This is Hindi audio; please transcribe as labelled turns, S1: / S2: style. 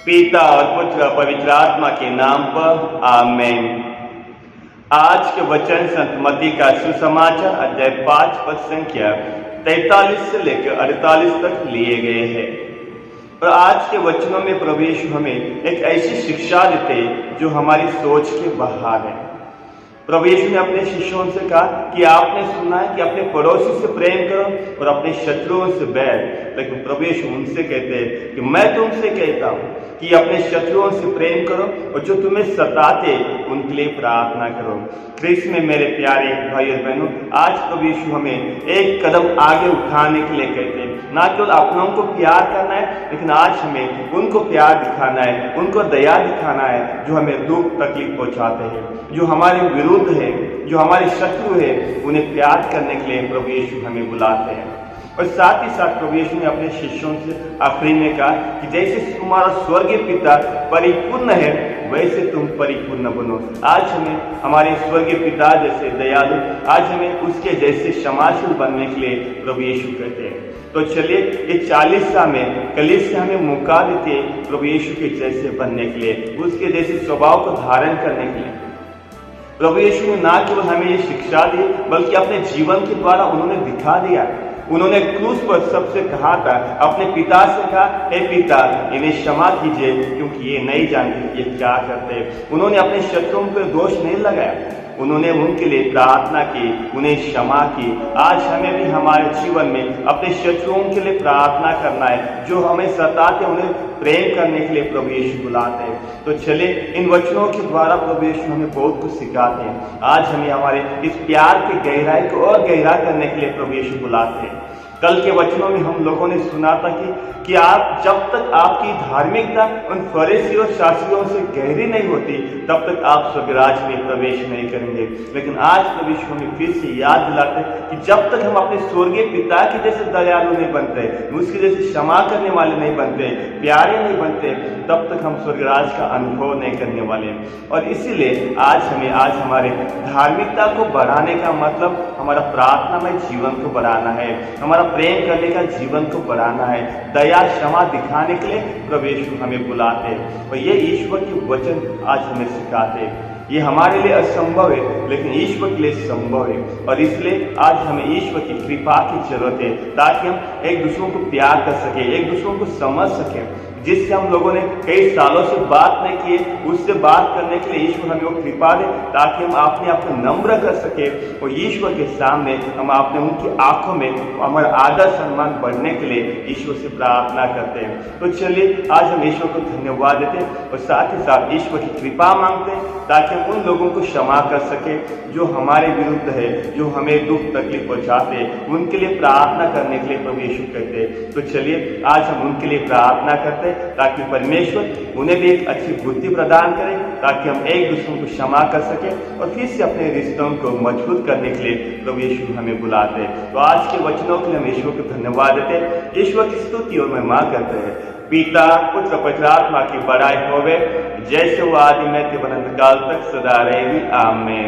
S1: पिता और पुत्र और पवित्र आत्मा के नाम पर आमेन। आज के वचन संत मत्ती का सुसमाचार अध्याय 5 पद संख्या 43 से लेकर 48 तक लिए गए हैं। और आज के वचनों में प्रभु यीशु हमें एक ऐसी शिक्षा देते हैं जो हमारी सोच के बाहर है। प्रभु यीशु ने अपने शिष्यों से कहा कि आपने सुना है कि अपने पड़ोसी से प्रेम करो और अपने शत्रुओं से बैर, लेकिन प्रभु यीशु उनसे कहते हैं कि मैं तुमसे कहता हूं कि अपने शत्रुओं से प्रेम करो और जो तुम्हें सताते उनके लिए प्रार्थना करो। कृष्ण में मेरे प्यारे भाई और बहनों, आज प्रभु यीशु हमें एक कदम आगे उठाने के लिए कहते हैं। ना केवल अपनों को प्यार करना है, लेकिन आज हमें उनको प्यार दिखाना है, उनको दया दिखाना है जो हमें दुख तकलीफ पहुंचाते हैं, जो हमारे विरुद्ध है, जो हमारे शत्रु है। उन्हें प्यार करने के लिए प्रभु यीशु हमें बुलाते हैं। और साथ ही साथ प्रभु यीशु ने अपने शिष्यों से आखिरी में कहा कि जैसे तुम्हारा स्वर्गीय पिता परिपूर्ण है वैसे तुम परिपूर्ण बनो। आज हमें हमारे स्वर्गीय पिता जैसे दयालु, आज हमें उसके जैसे क्षमाशील बनने के लिए प्रभु यीशु कहते हैं। तो चलिए ये 40 में कलीसिया हमें मौका देते हैं प्रभु यीशु के जैसे बनने के लिए, उसके जैसे स्वभाव को धारण करने के लिए। प्रभु यीशु ने ना केवल हमें ये शिक्षा दी, बल्कि अपने जीवन के द्वारा उन्होंने दिखा दिया। उन्होंने क्रूस पर सबसे कहा था, अपने पिता से कहा, हे पिता इन्हें क्षमा कीजिए क्योंकि ये नहीं जानते ये क्या करते। उन्होंने अपने शत्रुओं पर दोष नहीं लगाया, उन्होंने उनके लिए प्रार्थना की, उन्हें क्षमा की। आज हमें भी हमारे जीवन में अपने शत्रुओं के लिए प्रार्थना करना है, जो हमें सताते उन्हें प्रेम करने के लिए प्रभु यीशु बुलाते हैं। तो चले इन वचनों के द्वारा प्रभु यीशु हमें बहुत कुछ सिखाते हैं। आज हमें हमारे इस प्यार की गहराई को और गहरा करने के लिए प्रभु यीशु बुलाते हैं। कल के वचनों में हम लोगों ने सुना था कि आप जब तक आपकी धार्मिकता उन फरीसी और शास्त्रियों से गहरी नहीं होती, तब तक आप स्वर्गराज में प्रवेश नहीं करेंगे। लेकिन आज प्रभु यीशु हमें फिर से याद दिलाते हैं कि जब तक हम अपने स्वर्गीय पिता के जैसे दयालु नहीं बनते, उसके जैसे क्षमा करने वाले नहीं बनते, प्यारे नहीं बनते, तब तक हम स्वर्गराज का अनुभव नहीं करने वाले। और इसीलिए आज हमारे धार्मिकता को बढ़ाने का मतलब हमारा प्रार्थनामय जीवन को बढ़ाना है, हमारा प्रेम करने का जीवन को बढ़ाना है, दया क्षमा दिखाने के लिए प्रभु यीशु हमें बुलाते हैं। और ये ईश्वर के वचन आज हमें सिखाते हैं। ये हमारे लिए असंभव है, लेकिन ईश्वर के लिए संभव है। और इसलिए आज हमें ईश्वर की कृपा की जरूरत है, ताकि हम एक दूसरों को प्यार कर सके, एक दूसरों को समझ सके। जिससे हम लोगों ने कई सालों से बात नहीं किए, उससे बात करने के लिए ईश्वर हमें वो कृपा दे, ताकि हम अपने आप को नम्र कर सके और ईश्वर के सामने हम अपने उनकी आंखों में हमारा आदर सम्मान बढ़ने के लिए ईश्वर से प्रार्थना करते हैं। तो चलिए आज हम ईश्वर को धन्यवाद देते हैं और साथ ही साथ ईश्वर की कृपा मांगते हैं, ताकि हम उन लोगों को क्षमा कर सके जो हमारे विरुद्ध है, जो हमें दुख तकलीफ पहुंचाते हैं। उनके लिए प्रार्थना करने के लिए प्रभु यीशु कहते हैं। तो चलिए आज हम उनके लिए प्रार्थना करते हैं, ताकि परमेश्वर उन्हें भी एक अच्छी बुद्धि प्रदान करे, ताकि हम एक दूसरे को क्षमा कर सके और फिर से अपने रिश्तों को मजबूत करने के लिए प्रभु यीशु हमें बुलाते हैं। तो आज के वचनों के लिए हम ईश्वर को धन्यवाद देते हैं, ईश्वर की स्तुति और महिमा करते हैं। पिता पुत्र पवित्र आत्मा की बड़ाई होवे, जैसे वो आदि में अनंत काल तक सदा रहेगी। आमीन।